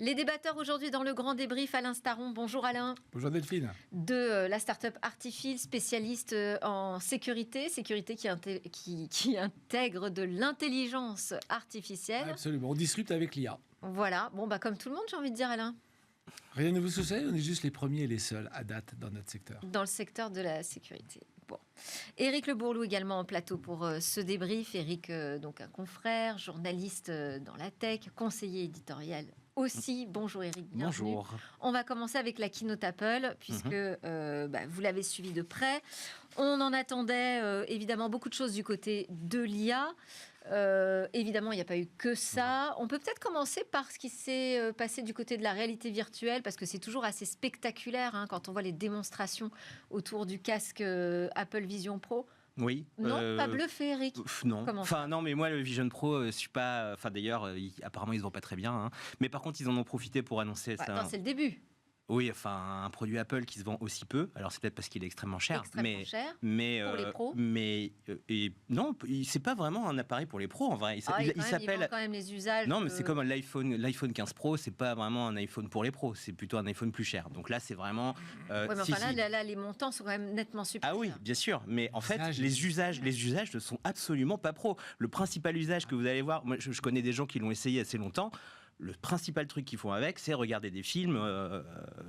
Les débatteurs aujourd'hui dans le grand débrief, Alain Staron. Bonjour Alain. Bonjour Delphine. De la start-up Artifil, spécialiste en sécurité qui intègre de l'intelligence artificielle. Absolument, on disrupte avec l'IA. Voilà, bon comme tout le monde j'ai envie de dire Alain. Rien ne vous succède, on est juste les premiers et les seuls à date dans notre secteur. Dans le secteur de la sécurité. Bon. Éric Le Bourlou également en plateau pour ce débrief. Éric, donc un confrère, journaliste dans la tech, conseiller éditorial aussi. Bonjour Éric, bienvenue. Bonjour. On va commencer avec la keynote Apple, puisque vous l'avez suivi de près. On en attendait évidemment beaucoup de choses du côté de l'IA. Évidemment, il n'y a pas eu que ça. On peut peut-être commencer par ce qui s'est passé du côté de la réalité virtuelle, parce que c'est toujours assez spectaculaire quand on voit les démonstrations autour du casque Apple Vision Pro. Oui. Non, pas bluffé, Eric. Non. Non, mais moi, le Vision Pro, je suis pas. D'ailleurs, apparemment, ils ne vendent pas très bien. Mais par contre, ils en ont profité pour annoncer ça. Attends, c'est le début. Oui, un produit Apple qui se vend aussi peu. Alors, c'est peut-être parce qu'il est extrêmement cher. Pour les pros. Non, c'est pas vraiment un appareil pour les pros, en vrai. Il s'appelle quand même les usages. Non, mais c'est comme l'iPhone 15 Pro, c'est pas vraiment un iPhone pour les pros. C'est plutôt un iPhone plus cher. Donc là, c'est vraiment. Là, les montants sont quand même nettement supérieurs. Ah oui, bien sûr. Mais en fait, les usages ne sont absolument pas pros. Le principal usage que vous allez voir, moi, je connais des gens qui l'ont essayé assez longtemps. Le principal truc qu'ils font avec, c'est regarder des films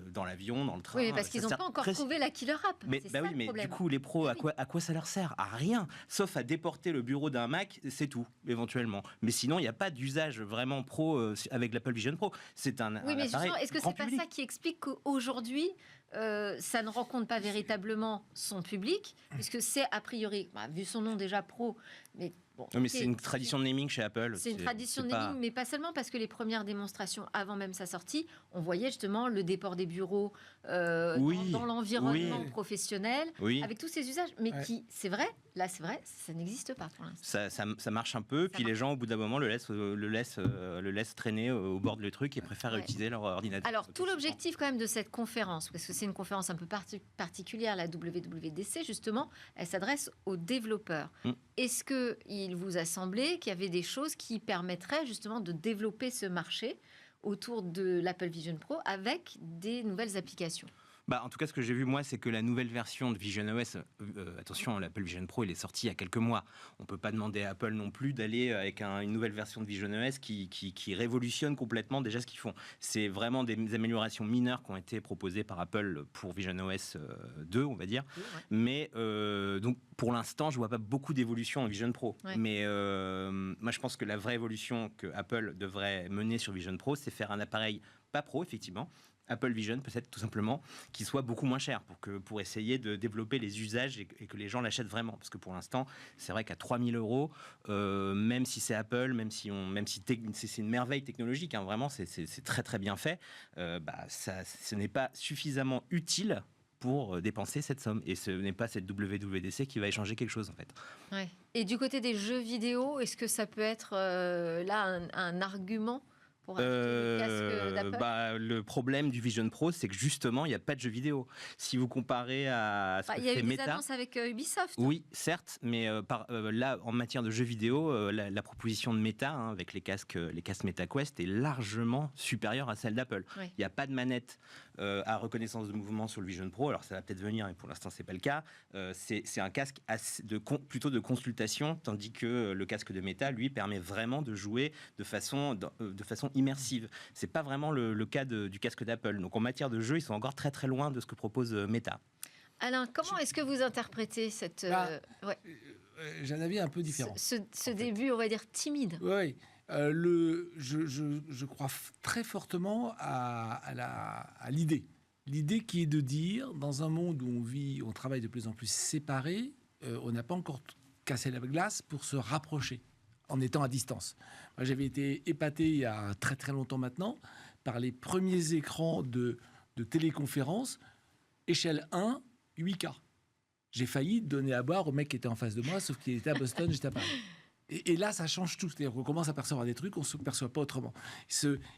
dans l'avion, dans le train. Oui, parce qu'ils n'ont pas encore trouvé la killer app. Mais du coup, les pros, à quoi ça leur sert? À rien, sauf à déporter le bureau d'un Mac, c'est tout, éventuellement. Mais sinon, il n'y a pas d'usage vraiment pro avec l'Apple Vision Pro. C'est un appareil justement, est-ce que c'est pas public. ça qui explique qu'aujourd'hui, ça ne rencontre pas véritablement son public, puisque c'est a priori, vu son nom déjà pro, mais bon. Non, mais c'est une tradition de naming chez Apple. C'est une tradition de naming, mais pas seulement, parce que les premières démonstrations avant même sa sortie, on voyait justement le déport des bureaux dans l'environnement professionnel, avec tous ces usages, mais qui, c'est vrai, ça n'existe pas pour l'instant. Ça marche un peu, puis les gens au bout d'un moment le laissent traîner au bord de le truc et préfèrent utiliser leur ordinateur. Alors tout l'objectif quand même de cette conférence, parce que c'est une conférence un peu particulière, la WWDC justement, elle s'adresse aux développeurs. Est-ce qu'il vous a semblé qu'il y avait des choses qui permettraient justement de développer ce marché autour de l'Apple Vision Pro avec des nouvelles applications ? En tout cas, ce que j'ai vu, moi, c'est que la nouvelle version de Vision OS, attention, l'Apple Vision Pro, il est sorti il y a quelques mois. On ne peut pas demander à Apple non plus d'aller avec une nouvelle version de Vision OS qui révolutionne complètement déjà ce qu'ils font. C'est vraiment des améliorations mineures qui ont été proposées par Apple pour Vision OS 2, on va dire. Oui, ouais. Mais donc, pour l'instant, je ne vois pas beaucoup d'évolution en Vision Pro. Ouais. Mais moi, je pense que la vraie évolution que Apple devrait mener sur Vision Pro, c'est faire un appareil pas pro, effectivement, Apple Vision, peut-être tout simplement, qui soit beaucoup moins cher pour essayer de développer les usages et que les gens l'achètent vraiment. Parce que pour l'instant, c'est vrai qu'à 3 000 €, même si c'est Apple, même si c'est une merveille technologique, vraiment, c'est très très bien fait, ce n'est pas suffisamment utile pour dépenser cette somme. Et ce n'est pas cette WWDC qui va échanger quelque chose, en fait. Ouais. Et du côté des jeux vidéo, est-ce que ça peut être là un argument pour acheter le casque d'Apple? Le problème du Vision Pro, c'est que justement, il n'y a pas de jeux vidéo. Si vous comparez à ce que fait Meta... Il y a eu des annonces avec Ubisoft. Oui, certes, mais là, en matière de jeux vidéo, la proposition de Meta, avec les casques MetaQuest, est largement supérieure à celle d'Apple. Oui. Il n'y a pas de manette à reconnaissance de mouvement sur le Vision Pro. Alors, ça va peut-être venir, mais pour l'instant, ce n'est pas le cas. C'est un casque plutôt de consultation, tandis que le casque de Meta, lui, permet vraiment de jouer de façon immersive. C'est pas vraiment le cas du casque d'Apple. Donc en matière de jeu, ils sont encore très très loin de ce que propose Meta. Alain, comment est-ce que vous interprétez cette... j'ai un avis un peu différent. Ce début, on va dire, timide. Oui. Je crois très fortement à l'idée. L'idée qui est de dire, dans un monde où on travaille de plus en plus séparés, on n'a pas encore cassé la glace pour se rapprocher en étant à distance. Moi, j'avais été épaté il y a très très longtemps maintenant par les premiers écrans de téléconférence, échelle 1, 8K. J'ai failli donner à boire au mec qui était en face de moi, sauf qu'il était à Boston, j'étais à Paris. Et là, ça change tout. C'est-à-dire qu'on commence à percevoir des trucs, on ne se perçoit pas autrement.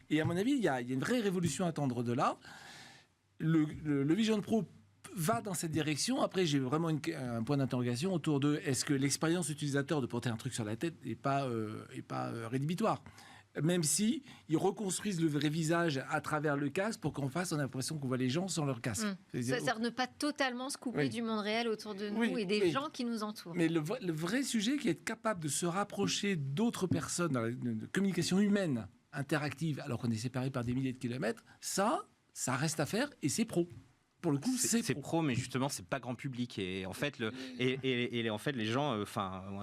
Et à mon avis, il y a une vraie révolution à attendre de là. Le Vision Pro va dans cette direction. Après, j'ai vraiment un point d'interrogation autour de est-ce que l'expérience utilisateur de porter un truc sur la tête n'est pas rédhibitoire. même si ils reconstruisent le vrai visage à travers le casque pour qu'en face, on a l'impression qu'on voit les gens sans leur casque. C'est-à-dire ne pas totalement se couper du monde réel autour de nous et des gens qui nous entourent. Mais le vrai sujet, qui est être capable de se rapprocher d'autres personnes dans la communication humaine interactive, alors qu'on est séparés par des milliers de kilomètres, ça reste à faire et c'est pro. Pour le coup, c'est pro, mais justement, c'est pas grand public. Et en fait, en fait, les gens,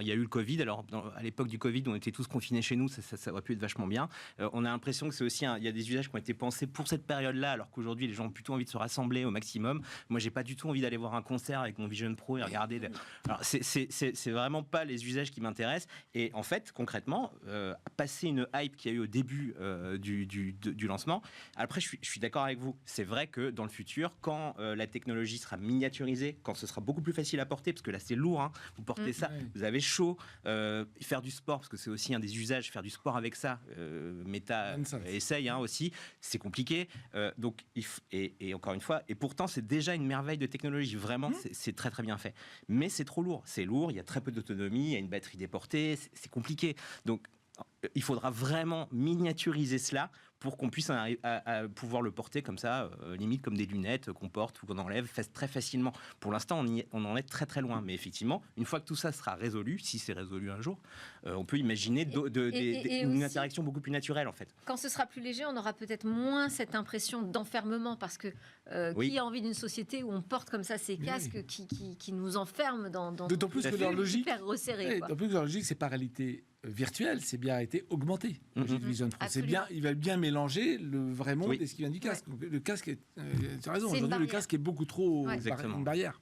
il y a eu le Covid. Alors, à l'époque du Covid, on était tous confinés chez nous. Ça aurait pu être vachement bien. On a l'impression que c'est aussi, il y a des usages qui ont été pensés pour cette période-là, alors qu'aujourd'hui, les gens ont plutôt envie de se rassembler au maximum. Moi, j'ai pas du tout envie d'aller voir un concert avec mon Vision Pro et regarder. Alors, c'est vraiment pas les usages qui m'intéressent. Et en fait, concrètement, passer une hype qu'il y a eu au début du lancement. Après, je suis d'accord avec vous. C'est vrai que dans le futur, quand la technologie sera miniaturisée, quand ce sera beaucoup plus facile à porter, parce que là c'est lourd, hein, vous portez ça, vous avez chaud, faire du sport, parce que c'est aussi un des usages, faire du sport avec ça, Meta essaye aussi, c'est compliqué, donc et encore une fois, et pourtant c'est déjà une merveille de technologie, vraiment, c'est très très bien fait, mais c'est trop lourd, il y a très peu d'autonomie, il y a une batterie déportée, c'est compliqué, donc il faudra vraiment miniaturiser cela pour qu'on puisse à pouvoir le porter comme ça, limite comme des lunettes qu'on porte ou qu'on enlève très facilement. Pour l'instant, on en est très très loin. Mais effectivement, une fois que tout ça sera résolu, si c'est résolu un jour, on peut imaginer une interaction beaucoup plus naturelle en fait. Quand ce sera plus léger, on aura peut-être moins cette impression d'enfermement parce que qui a envie d'une société où on porte comme ça ces casques qui nous enferment dans d'autant plus que leur logique, hyper resserré. D'autant plus que leur logique, c'est pas réalité virtuelle, c'est bien été augmenté. Vision Pro, c'est bien, il va bien mélanger le vrai monde et ce qui vient du casque. Donc, le casque, tu as raison. Aujourd'hui, le casque est beaucoup trop une barrière.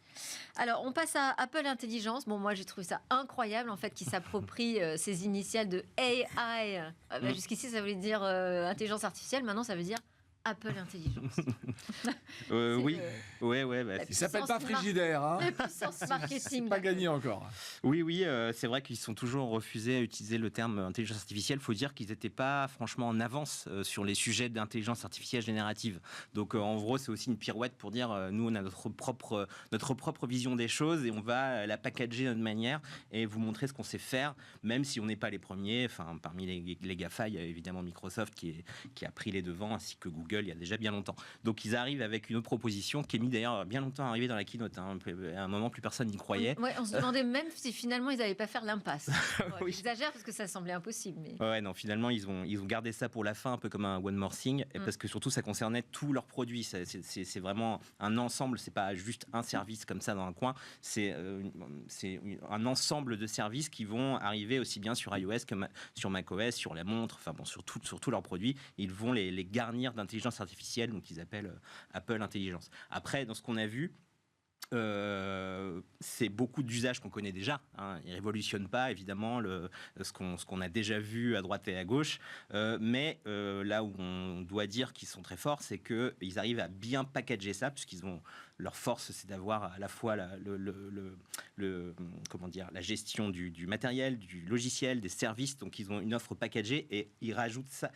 Alors, on passe à Apple Intelligence. Bon, moi, j'ai trouvé ça incroyable, en fait, qu'ils s'approprient ces initiales de AI. Jusqu'ici, ça voulait dire intelligence artificielle. Maintenant, ça veut dire Apple Intelligence. Il s'appelle pas Frigidaire. Hein. La puissance marketing. C'est pas gagné encore. Oui, c'est vrai qu'ils sont toujours refusés à utiliser le terme intelligence artificielle. Il faut dire qu'ils n'étaient pas franchement en avance sur les sujets d'intelligence artificielle générative. Donc en gros, c'est aussi une pirouette pour dire nous, on a notre propre vision des choses et on va la packager de notre manière et vous montrer ce qu'on sait faire, même si on n'est pas les premiers. Enfin, parmi les GAFA, il y a évidemment Microsoft qui a pris les devants, ainsi que Google il y a déjà bien longtemps. Donc ils arrivent avec une autre proposition qui est mise d'ailleurs bien longtemps à arriver dans la keynote. À un moment, plus personne n'y croyait. On se demandait même si finalement ils n'allaient pas faire l'impasse. J'exagère parce que ça semblait impossible. Mais... non, finalement ils ont gardé ça pour la fin, un peu comme un One More Thing, parce que surtout ça concernait tous leurs produits. C'est vraiment un ensemble, c'est pas juste un service comme ça dans un coin, c'est un ensemble de services qui vont arriver aussi bien sur iOS que sur macOS, sur la montre, enfin bon, sur tous leurs produits. Ils vont les garnir d'intelligence artificielle, donc ils appellent Apple Intelligence. Après, dans ce qu'on a vu, c'est beaucoup d'usages qu'on connaît déjà. Ils ne révolutionnent pas, évidemment, ce qu'on a déjà vu à droite et à gauche. Mais là où on doit dire qu'ils sont très forts, c'est qu'ils arrivent à bien packager ça, puisqu'ils ont... Leur force, c'est d'avoir à la fois la gestion du matériel, du logiciel, des services. Donc, ils ont une offre packagée et ils rajoutent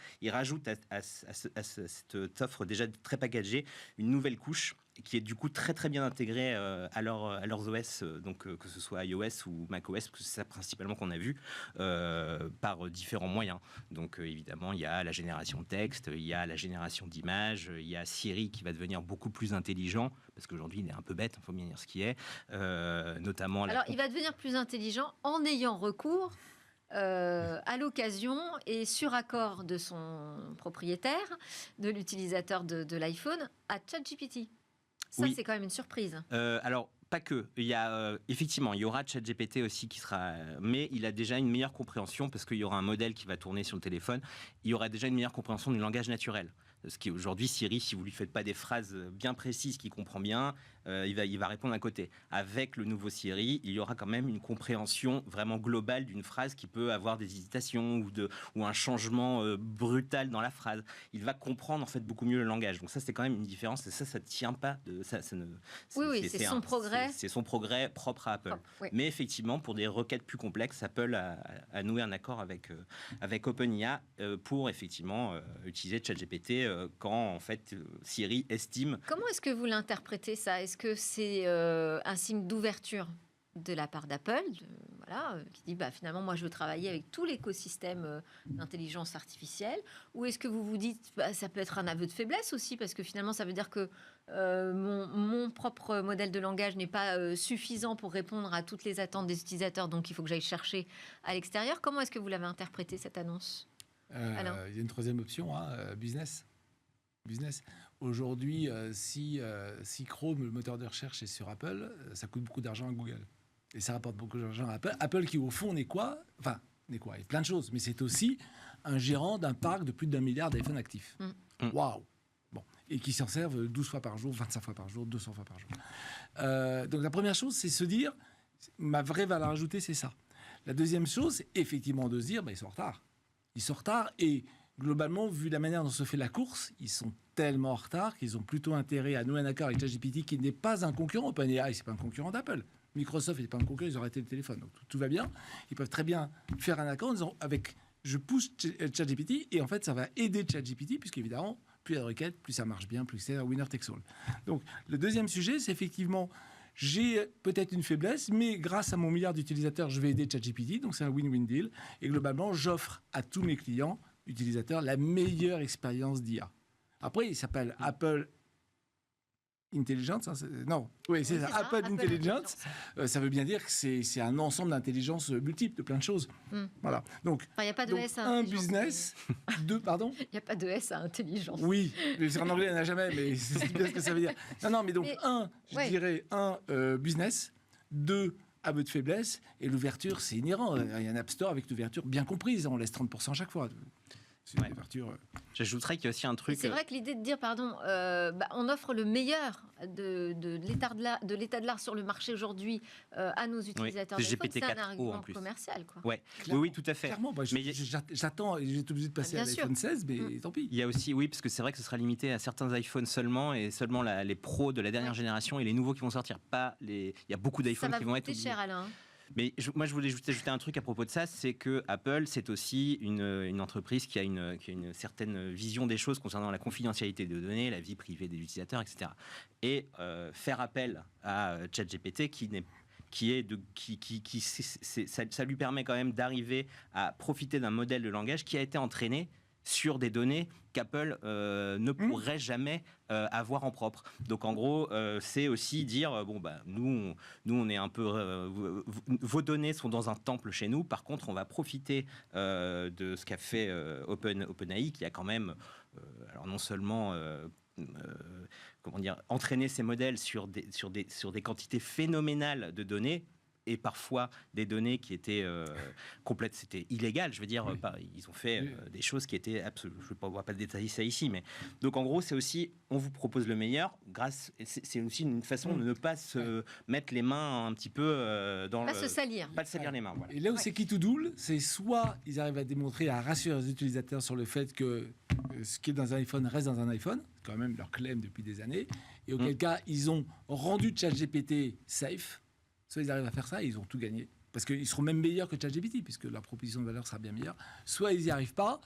à cette offre déjà très packagée une nouvelle couche qui est du coup très très bien intégrée à leurs OS, donc que ce soit iOS ou macOS, parce que c'est ça principalement qu'on a vu par différents moyens. Donc évidemment, il y a la génération de texte, il y a la génération d'images, il y a Siri qui va devenir beaucoup plus intelligent, parce qu'aujourd'hui il est un peu bête, il faut bien dire ce qui est, notamment... Alors il va devenir plus intelligent en ayant recours à l'occasion et sur accord de son propriétaire, de l'utilisateur de l'iPhone, à ChatGPT. Ça, c'est quand même une surprise. Alors, pas que. Effectivement, il y aura ChatGPT aussi qui sera... Mais il a déjà une meilleure compréhension parce qu'il y aura un modèle qui va tourner sur le téléphone. Il y aura déjà une meilleure compréhension du langage naturel. Ce qui aujourd'hui, Siri, si vous lui faites pas des phrases bien précises qu'il comprend bien, il va répondre à côté. Avec le nouveau Siri, il y aura quand même une compréhension vraiment globale d'une phrase qui peut avoir des hésitations ou un changement brutal dans la phrase. Il va comprendre en fait beaucoup mieux le langage. Donc ça, c'est quand même une différence. Et ça tient pas de ça. C'est son progrès. C'est son progrès propre à Apple. Oui. Mais effectivement, pour des requêtes plus complexes, Apple a noué un accord avec OpenIA pour effectivement utiliser ChatGPT quand en fait Siri estime. Comment est-ce que vous l'interprétez ça ? Est-ce que c'est un signe d'ouverture de la part d'Apple, voilà, qui dit finalement moi je veux travailler avec tout l'écosystème d'intelligence artificielle, ou est-ce que vous vous dites ça peut être un aveu de faiblesse aussi, parce que finalement ça veut dire que mon propre modèle de langage n'est pas suffisant pour répondre à toutes les attentes des utilisateurs, donc il faut que j'aille chercher à l'extérieur. Comment est-ce que vous l'avez interprété cette annonce, Alain ? Il y a une troisième option, business. Aujourd'hui, si Chrome, le moteur de recherche, est sur Apple, ça coûte beaucoup d'argent à Google. Et ça rapporte beaucoup d'argent à Apple. Apple qui, au fond, n'est quoi ? Enfin, n'est quoi ? Il y a plein de choses. Mais c'est aussi un gérant d'un parc de plus d'1 milliard d'iPhone actifs. Waouh ! Bon. Et qui s'en servent 12 fois par jour, 25 fois par jour, 200 fois par jour. Donc la première chose, c'est se dire, ma vraie valeur ajoutée, c'est ça. La deuxième chose, c'est effectivement de se dire, ils sont en retard. Ils sont en retard et... Globalement, vu la manière dont se fait la course, ils sont tellement en retard qu'ils ont plutôt intérêt à nouer un accord avec ChatGPT, qui n'est pas un concurrent. OpenAI, c'est pas un concurrent d'Apple. Microsoft n'est pas un concurrent, ils ont arrêté le téléphone. Donc tout va bien. Ils peuvent très bien faire un accord en disant je pousse ChatGPT et en fait ça va aider ChatGPT, puisqu'évidemment, plus il y a de requêtes, plus ça marche bien, plus c'est un winner takes all. Donc le deuxième sujet, c'est effectivement j'ai peut-être une faiblesse, mais grâce à mon milliard d'utilisateurs, je vais aider ChatGPT. Donc c'est un win-win deal. Et globalement, j'offre à tous mes clients utilisateurs la meilleure expérience d'IA. Après, il s'appelle Apple Intelligence. Non, oui, c'est ça, Apple Intelligence. Ça veut bien dire que c'est un ensemble d'intelligences multiples, de plein de choses. Voilà. Donc, il n'y a pas de S à un business, deux, pardon. Il n'y a pas de S à intelligence. Oui, c'est en anglais, il n'y en a jamais, mais c'est bien ce que ça veut dire. Non, mais donc, je dirais business, 2, aveu de faiblesse, et l'ouverture, c'est inhérent. Il y a un App Store avec l'ouverture bien comprise, on laisse 30% à chaque fois. C'est une ouverture. J'ajouterais qu'il y a aussi un truc. C'est vrai que l'idée de dire, on offre le meilleur de l'état de l'art sur le marché aujourd'hui à nos utilisateurs. Oui, GPT-4 c'est un argument en plus. commercial, quoi. Ouais. Oui, tout à fait. Clairement, j'attends, j'ai été obligé de passer à l'iPhone 16, mais tant pis. Il y a aussi, oui, parce que c'est vrai que ce sera limité à certains iPhones seulement, et seulement les pros de la dernière génération et les nouveaux qui vont sortir. Il y a beaucoup d'iPhones qui vont être. Ça va coûter cher, Alain. Mais moi, je voulais juste ajouter un truc à propos de ça, c'est que Apple, c'est aussi une entreprise qui a une certaine vision des choses concernant la confidentialité des données, la vie privée des utilisateurs, etc. Et faire appel à ChatGPT, ça lui permet quand même d'arriver à profiter d'un modèle de langage qui a été entraîné sur des données qu'Apple ne pourrait jamais avoir en propre. Donc en gros, c'est aussi dire nous on est un peu vos données sont dans un temple chez nous. Par contre, on va profiter de ce qu'a fait OpenAI, qui a quand même alors non seulement entraîné ces modèles sur des quantités phénoménales de données, et parfois des données qui étaient complètes, c'était illégal. Je veux dire, ils ont fait des choses qui étaient absolument. Je ne vais pas détailler ça ici, mais donc en gros, c'est aussi, on vous propose le meilleur. C'est aussi une façon de ne pas se mettre les mains un petit peu dans pas se salir, pas se salir les mains. Voilà. Et là où c'est qui tout double, c'est soit ils arrivent à démontrer, à rassurer les utilisateurs sur le fait que ce qui est dans un iPhone reste dans un iPhone, c'est quand même leur claim depuis des années, et auquel cas ils ont rendu ChatGPT safe. Soit ils arrivent à faire ça et ils ont tout gagné. Parce qu'ils seront même meilleurs que ChatGPT, puisque la proposition de valeur sera bien meilleure. Soit ils n'y arrivent pas,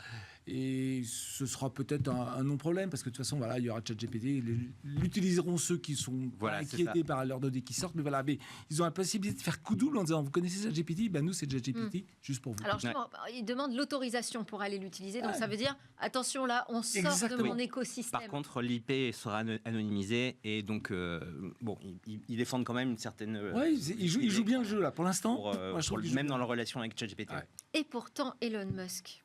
et ce sera peut-être un non-problème, parce que de toute façon, voilà, il y aura ChatGPT. L'utiliseront ceux qui sont inquiétés par leurs données qui sortent. Mais ils ont la possibilité de faire coup double en disant, vous connaissez ChatGPT ? Nous, c'est ChatGPT, juste pour vous. Alors justement, ils demandent l'autorisation pour aller l'utiliser. Donc ça veut dire, attention là, on sort de mon écosystème. Par contre, l'IP sera anonymisé, et donc, ils défendent quand même une certaine... ils jouent bien le jeu, là, pour l'instant. Même dans leur relation avec ChatGPT. Ouais. Et pourtant, Elon Musk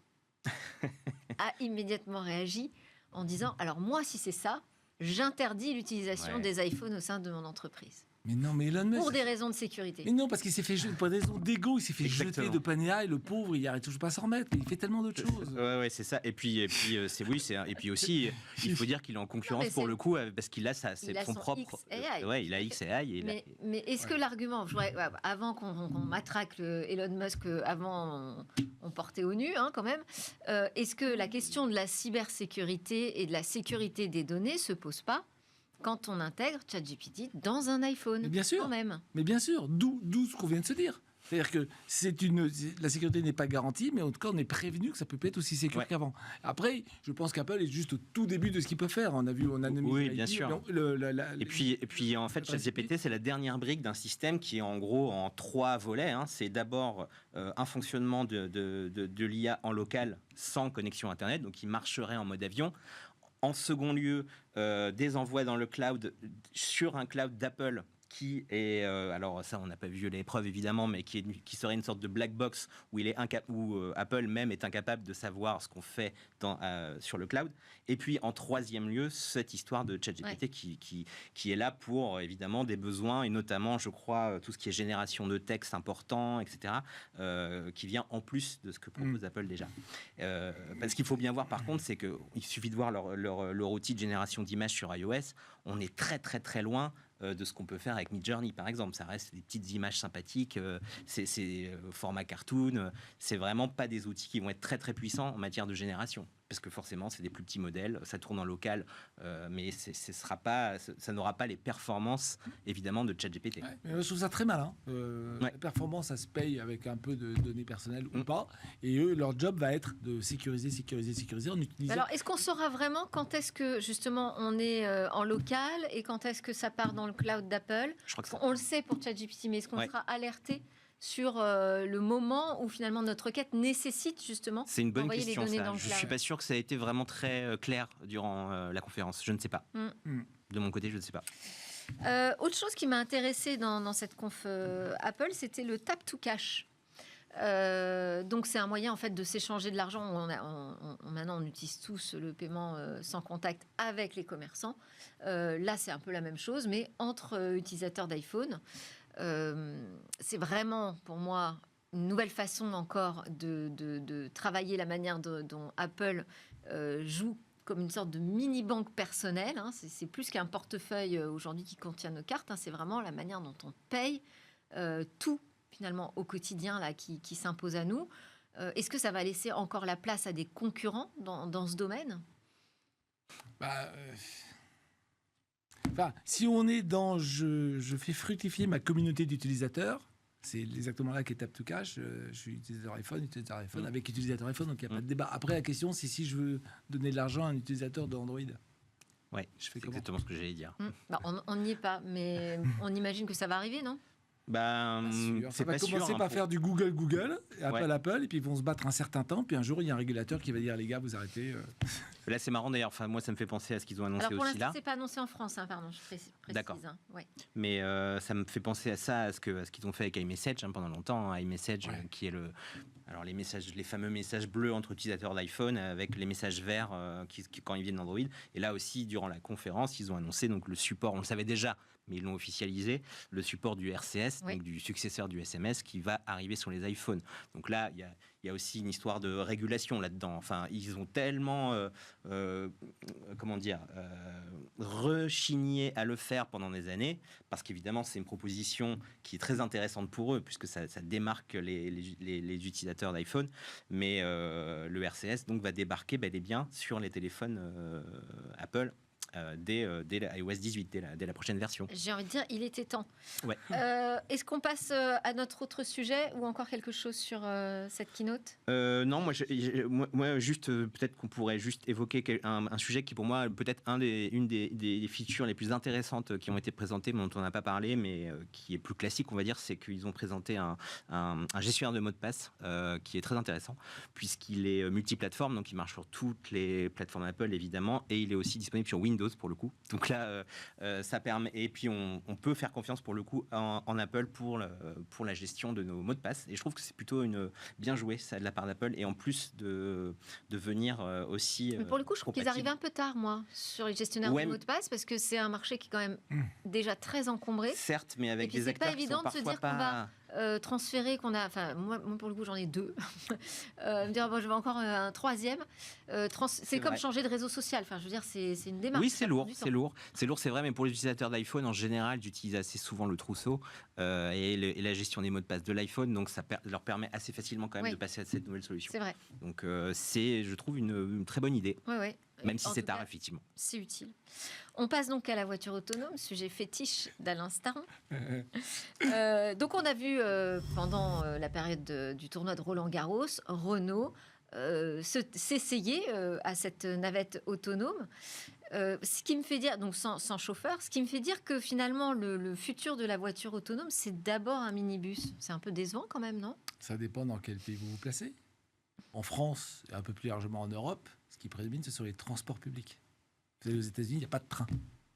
a immédiatement réagi en disant, alors moi, si c'est ça, j'interdis l'utilisation des iPhones au sein de mon entreprise. Mais non, mais Elon Musk... Pour des raisons de sécurité. Mais non, parce qu'il s'est fait pour des raisons d'égo, il s'est fait jeter de OpenAI, le pauvre, il arrête toujours pas à s'en remettre, mais il fait tellement d'autres choses. Ouais, c'est ça. Et puis aussi, il faut dire qu'il est en concurrence pour le coup, parce qu'il a son propre... XAI. Il a XAI. Mais est-ce que l'argument, avant qu'on matraque Elon Musk, avant on portait au nu, quand même, est-ce que la question de la cybersécurité et de la sécurité des données se pose pas quand on intègre ChatGPT dans un iPhone? Mais bien sûr. Quand même. Mais bien sûr, d'où ce qu'on vient de se dire. C'est-à-dire que la sécurité n'est pas garantie, mais en tout cas, on est prévenu que ça peut être aussi sécure qu'avant. Après, je pense qu'Apple est juste au tout début de ce qu'il peut faire. On a Oui, bien sûr. Et puis, en fait, ChatGPT, c'est la dernière brique d'un système qui est en gros en 3 volets. Hein. C'est d'abord un fonctionnement de l'IA en local sans connexion Internet, donc qui marcherait en mode avion. En second lieu, des envois dans le cloud, sur un cloud d'Apple, qui est, alors ça on n'a pas vu les preuves évidemment, mais qui serait une sorte de black box où, Apple même est incapable de savoir ce qu'on fait sur le cloud. Et puis en troisième lieu, cette histoire de ChatGPT qui est là pour évidemment des besoins, et notamment je crois tout ce qui est génération de texte important, etc., qui vient en plus de ce que propose Apple déjà. Parce qu'il faut bien voir par contre, c'est qu'il suffit de voir leur outil de génération d'images sur iOS, on est très très très loin de ce qu'on peut faire avec Midjourney par exemple. Ça reste des petites images sympathiques, c'est format cartoon, c'est vraiment pas des outils qui vont être très très puissants en matière de génération, parce que forcément c'est des plus petits modèles, ça tourne en local, mais ça n'aura pas les performances évidemment de ChatGPT. Ouais, mais je trouve ça très malin. La performance, ça se paye avec un peu de données personnelles ou pas, et eux, leur job va être de sécuriser en utilisant... Alors, est-ce qu'on saura vraiment quand est-ce que justement on est en local et quand est-ce que ça part dans le cloud d'Apple? Je crois que on le sait pour ChatGPT, mais est-ce qu'on sera alerté sur le moment où finalement notre requête nécessite justement C'est une bonne d'envoyer question, les données ça. dans le Je cloud? suis pas sûr que ça a été vraiment très clair durant la conférence. Je ne sais pas. De mon côté, je ne sais pas. Autre chose qui m'a intéressée dans cette conf Apple, c'était le tap to cash. Donc c'est un moyen en fait de s'échanger de l'argent. Maintenant on utilise tous le paiement sans contact avec les commerçants. Là c'est un peu la même chose, mais entre utilisateurs d'iPhone. C'est vraiment pour moi une nouvelle façon encore de travailler la manière dont Apple joue comme une sorte de mini-banque personnelle. Hein. C'est plus qu'un portefeuille aujourd'hui qui contient nos cartes. Hein. C'est vraiment la manière dont on paye tout finalement au quotidien là, qui s'impose à nous. Est-ce que ça va laisser encore la place à des concurrents dans ce domaine? Si on est dans je fais fructifier ma communauté d'utilisateurs, c'est exactement là qu'est Tap to Cash. Je suis utilisateur iPhone avec utilisateur iPhone, donc il n'y a pas de débat. Après, la question, c'est si je veux donner de l'argent à un utilisateur d'Android. Ouais, c'est exactement ce que j'allais dire. On n'y est pas, mais on imagine que ça va arriver, non? Ça va commencer par faire du Google, Apple, et puis ils vont se battre un certain temps, puis un jour il y a un régulateur qui va dire les gars vous arrêtez. Là c'est marrant d'ailleurs, moi ça me fait penser à ce qu'ils ont annoncé. Alors pour aussi là. C'est pas annoncé en France, hein, pardon, je précise. D'accord. Hein, ouais. Mais ça me fait penser à ça, à ce qu'ils ont fait avec iMessage pendant longtemps. Hein, iMessage qui est les fameux messages bleus entre utilisateurs d'iPhone avec les messages verts quand ils viennent d'Android. Et là aussi durant la conférence ils ont annoncé donc le support, on le savait déjà, mais ils l'ont officialisé, le support du RCS, donc du successeur du SMS, qui va arriver sur les iPhones. Donc là, il y a aussi une histoire de régulation là-dedans. Enfin, ils ont tellement, rechigné à le faire pendant des années, parce qu'évidemment, c'est une proposition qui est très intéressante pour eux, puisque ça démarque les utilisateurs d'iPhone. Mais le RCS donc va débarquer bel et bien sur les téléphones Apple. Dès iOS 18, dès la prochaine version. J'ai envie de dire, il était temps. Ouais. Est-ce qu'on passe à notre autre sujet ou encore quelque chose sur cette keynote? Non, moi juste, peut-être qu'on pourrait juste évoquer un sujet qui pour moi peut-être une des features les plus intéressantes qui ont été présentées, mais dont on n'a pas parlé, mais qui est plus classique, on va dire, c'est qu'ils ont présenté un gestionnaire de mots de passe qui est très intéressant, puisqu'il est multiplateforme, donc il marche sur toutes les plateformes Apple évidemment, et il est aussi disponible sur Windows pour le coup. Donc là, ça permet. Et puis on peut faire confiance pour le coup en Apple pour la gestion de nos mots de passe. Et je trouve que c'est plutôt bien joué ça de la part d'Apple. Et en plus de venir aussi. Mais pour le coup, je trouve qu'ils arrivent un peu tard, moi, sur les gestionnaires de mots de passe, parce que c'est un marché qui est quand même déjà très encombré. Certes, mais avec des acteurs qui sont parfois pas. C'est pas évident de se dire qu'on va transférer, enfin moi pour le coup j'en ai 2. Me dire bon, je veux encore un 3e. C'est comme changer de réseau social. Enfin, je veux dire, c'est une démarche. Oui, c'est lourd, c'est vrai, mais pour les utilisateurs d'iPhone en général, ils utilisent assez souvent le trousseau et la gestion des mots de passe de l'iPhone, donc ça leur permet assez facilement quand même de passer à cette nouvelle solution. C'est vrai. Donc c'est, je trouve, une très bonne idée. Oui. Même si En c'est tout tard, cas, effectivement. c'est utile. On passe donc à la voiture autonome, sujet fétiche d'Alain Starin. Donc on a vu pendant la période du tournoi de Roland-Garros, Renault s'essayer à cette navette autonome. Ce qui me fait dire, donc sans chauffeur, ce qui me fait dire que finalement le futur de la voiture autonome, c'est d'abord un minibus. C'est un peu décevant quand même, non? Ça dépend dans quel pays vous vous placez. En France, et un peu plus largement en Europe, ce qui prédomine, ce sont les transports publics. Vous savez, aux États-Unis, il n'y a pas de train.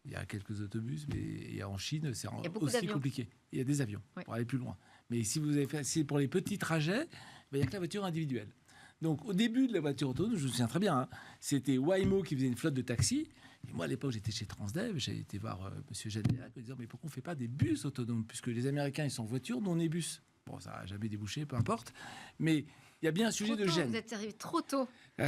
Il y a quelques autobus, mais en Chine, c'est aussi d'avions. compliqué. Il y a des avions pour aller plus loin. Mais si vous avez fait, c'est pour les petits trajets, il n'y a que la voiture individuelle. Donc, au début de la voiture autonome, je me souviens très bien, c'était Waymo qui faisait une flotte de taxis. Et moi, à l'époque, j'étais chez Transdev, j'ai été voir M. Jadéac en disant mais pourquoi on ne fait pas des bus autonomes? Puisque les Américains, ils sont en voiture, nous, on est bus. Bon, ça n'a jamais débouché, peu importe. Mais il y a bien un sujet de gêne. Vous êtes arrivé trop tôt. Ah,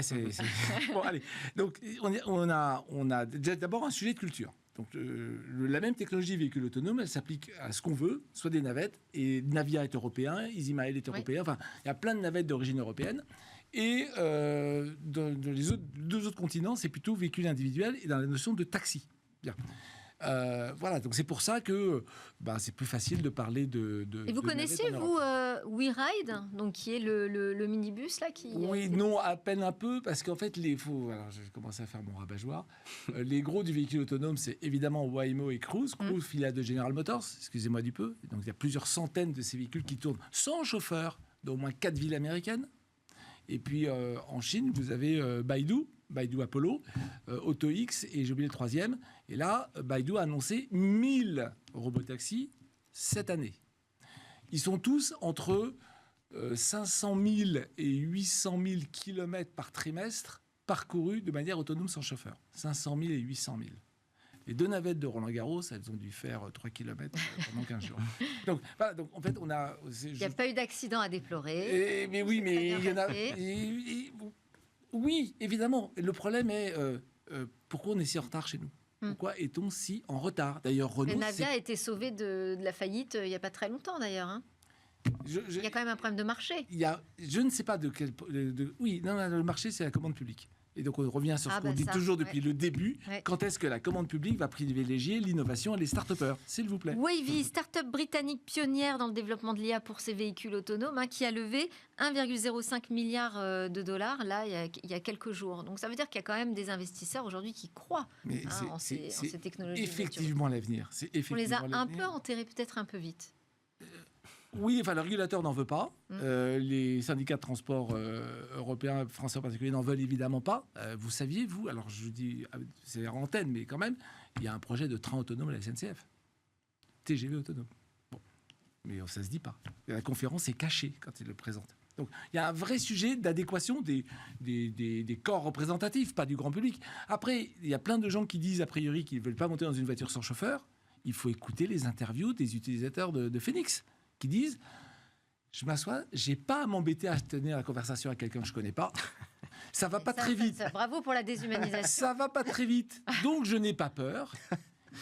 bon, allez. Donc, on a d'abord un sujet de culture. Donc, la même technologie véhicule autonome, elle s'applique à ce qu'on veut, soit des navettes, et Navia est européen, EasyMile est européen, enfin, il y a plein de navettes d'origine européenne. Et dans les deux autres continents, c'est plutôt véhicule individuel et dans la notion de taxi. Bien. Voilà, donc c'est pour ça que c'est plus facile de parler de. Et vous connaissiez, vous, WeRide, donc qui est le minibus là qui. Oui, non, à peine un peu, parce qu'en fait, alors, je vais commencer à faire mon rabat-joie. Les gros du véhicule autonome, c'est évidemment Waymo et Cruise. Cruise, filiale de General Motors, excusez-moi du peu. Donc il y a plusieurs centaines de ces véhicules qui tournent sans chauffeur dans au moins 4 villes américaines. Et puis en Chine, vous avez Baidu Apollo, AutoX, et j'ai oublié le troisième. Et là, Baidu a annoncé 1000 robotaxis cette année. Ils sont tous entre 500 000 et 800 000 kilomètres par trimestre parcourus de manière autonome sans chauffeur. 500 000 et 800 000. Les deux navettes de Roland-Garros, elles ont dû faire 3 km pendant 15 jours. Donc, voilà, donc en fait, on a... Il n'y a pas eu d'accident à déplorer. Mais oui, mais il y en a... Oui, évidemment. Le problème est pourquoi on est si en retard chez nous? Pourquoi est-on si en retard? D'ailleurs, Renault... Le Navia a été sauvé de la faillite il n'y a pas très longtemps, d'ailleurs. Hein. Il y a quand même un problème de marché. Je ne sais pas de quel... oui, non, le marché, c'est la commande publique. Et donc, on revient sur ce qu'on dit toujours depuis le début. Ouais. Quand est-ce que la commande publique va privilégier l'innovation et les start-upers? S'il vous plaît. Wavy, start-up britannique pionnière dans le développement de l'IA pour ses véhicules autonomes, qui a levé 1,05 milliard de dollars là, il y a quelques jours. Donc, ça veut dire qu'il y a quand même des investisseurs aujourd'hui qui croient en ces technologies. Effectivement l'avenir. On les a un peu enterrés, peut-être un peu vite. Oui, enfin, le régulateur n'en veut pas. Les syndicats de transport européens, français en particulier, n'en veulent évidemment pas. Vous saviez, vous, alors je dis, c'est en antenne, mais quand même, il y a un projet de train autonome à la SNCF. TGV autonome. Bon, mais ça ne se dit pas. La conférence est cachée quand il le présente. Donc, il y a un vrai sujet d'adéquation des corps représentatifs, pas du grand public. Après, il y a plein de gens qui disent, a priori, qu'ils ne veulent pas monter dans une voiture sans chauffeur. Il faut écouter les interviews des utilisateurs de Phoenix, qui disent je m'assois, j'ai pas à m'embêter à tenir la conversation avec quelqu'un que je connais pas. Ça va pas très vite. Bravo pour la déshumanisation. Ça va pas très vite. Donc je n'ai pas peur.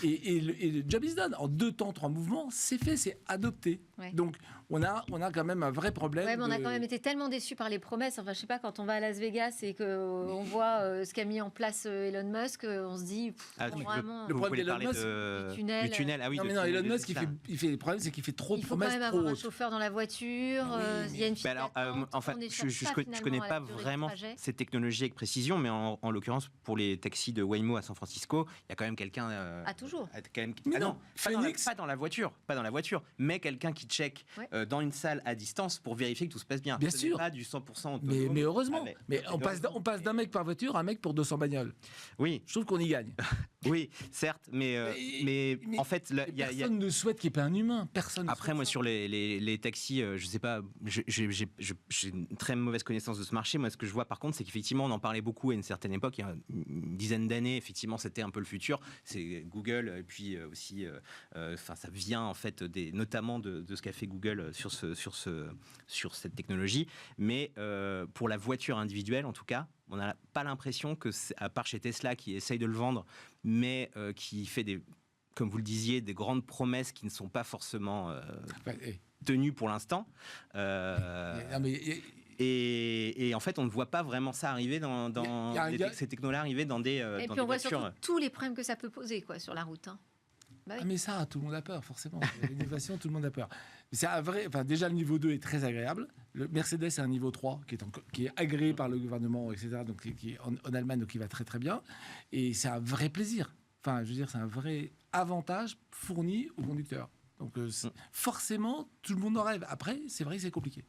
Et le job is done. En 2 temps, 3 mouvements, c'est fait, c'est adopté. Ouais. Donc, on a quand même un vrai problème. Ouais, mais on a quand même été tellement déçus par les promesses. Enfin, je sais pas, quand on va à Las Vegas et qu'on voit ce qu'a mis en place Elon Musk, on se dit, vraiment... Le problème d'Elon Musk, du tunnel. Ah oui, non, Elon Musk, le problème, c'est qu'il fait trop de promesses. Il faut quand même avoir un chauffeur dans la voiture. Il y a une fille enfin, je connais pas vraiment cette technologie avec précision, mais en l'occurrence, pour les taxis de Waymo à San Francisco, il y a quand même quelqu'un... toujours. Non, pas dans la voiture, mais quelqu'un qui check dans une salle à distance pour vérifier que tout se passe bien. Bien sûr. Pas du 100% autonome. Mais heureusement. Mais on passe d'un mec par voiture à un mec pour 200 bagnoles. Oui. Je trouve qu'on y gagne. Oui, certes, mais en fait, personne ne souhaite qu'il n'y ait pas un humain. Personne. Après, moi, sur les taxis, je sais pas, j'ai une très mauvaise connaissance de ce marché. Moi, ce que je vois, par contre, c'est qu'effectivement, on en parlait beaucoup à une certaine époque, il y a une dizaine d'années. Effectivement, c'était un peu le futur. C'est Google, et puis aussi, ça vient en fait notamment de ce qu'a fait Google sur cette technologie. Mais pour la voiture individuelle, en tout cas, on n'a pas l'impression que, à part chez Tesla qui essaye de le vendre, mais qui fait comme vous le disiez, des grandes promesses qui ne sont pas forcément tenues pour l'instant. Et en fait, on ne voit pas vraiment ça arriver ces technos-là arriver dans des Et dans puis des on voit voitures. surtout tous les problèmes que ça peut poser quoi, sur la route. Hein. Bah oui. Ah mais ça, tout le monde a peur, forcément. L'innovation, tout le monde a peur. C'est un vrai. Enfin, déjà, le niveau 2 est très agréable. Le Mercedes est un niveau 3 qui est agréé par le gouvernement, etc. Donc, qui est en Allemagne, donc qui va très très bien. Et c'est un vrai plaisir. Enfin, je veux dire, c'est un vrai avantage fourni aux conducteurs. Donc, forcément, tout le monde en rêve. Après, c'est vrai que c'est compliqué.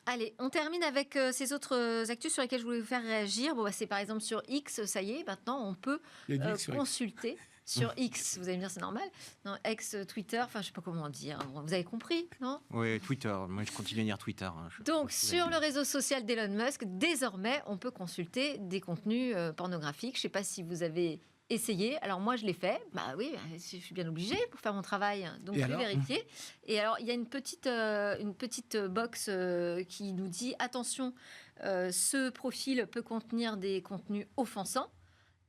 Allez, on termine avec ces autres actus sur lesquelles je voulais vous faire réagir. Bon, bah, c'est par exemple sur X, ça y est, maintenant on peut Il y a du X sur X. consulter sur X. Vous allez me dire c'est normal. Non, ex Twitter, enfin je sais pas comment dire. Vous avez compris, non? Oui, Twitter. Moi, je continue à dire Twitter. Hein. Donc sur le réseau social d'Elon Musk, désormais, on peut consulter des contenus pornographiques. Je sais pas si vous avez essayé. Alors moi je l'ai fait. Bah oui, je suis bien obligée pour faire mon travail. Donc Et je l'ai alors vérifié. Et alors il y a une petite box qui nous dit attention, ce profil peut contenir des contenus offensants.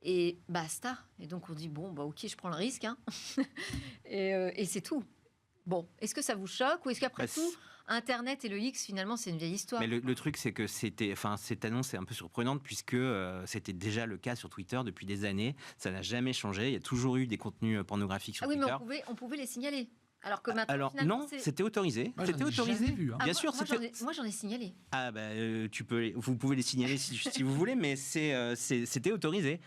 Et basta. Et donc on dit bon bah ok, je prends le risque. Hein. et c'est tout. Bon, est-ce que ça vous choque ou est-ce qu'après tout Internet et le X, finalement, c'est une vieille histoire. Mais le truc, c'est que cette annonce est un peu surprenante puisque c'était déjà le cas sur Twitter depuis des années. Ça n'a jamais changé. Il y a toujours eu des contenus pornographiques sur Twitter. Mais on pouvait les signaler. Alors que maintenant, non, c'était autorisé. Moi, c'était j'en ai autorisé. jamais vu, hein. Bien sûr, moi j'en ai signalé. Ah bah vous pouvez les signaler si vous voulez, mais c'était autorisé.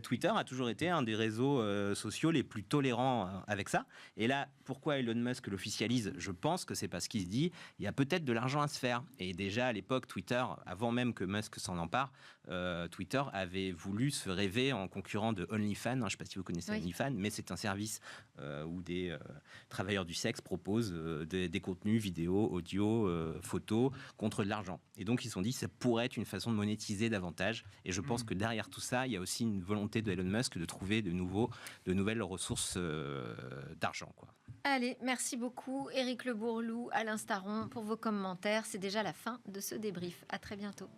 Twitter a toujours été un des réseaux sociaux les plus tolérants avec ça. Et là, pourquoi Elon Musk l'officialise? Je pense que c'est parce qu'il se dit il y a peut-être de l'argent à se faire. Et déjà à l'époque, Twitter, avant même que Musk s'en empare, Twitter avait voulu se rêver en concurrent de OnlyFans. Je ne sais pas si vous connaissez OnlyFans, mais c'est un service où des travailleurs du sexe proposent des contenus vidéo, audio, photos contre de l'argent. Et donc ils se sont dit ça pourrait être une façon de monétiser davantage. Et je pense que derrière tout ça, il y a aussi une volonté de Elon Musk de trouver de nouvelles ressources d'argent, quoi. Allez, merci beaucoup Éric Le Bourlou, Alain Staron pour vos commentaires. C'est déjà la fin de ce débrief. À très bientôt.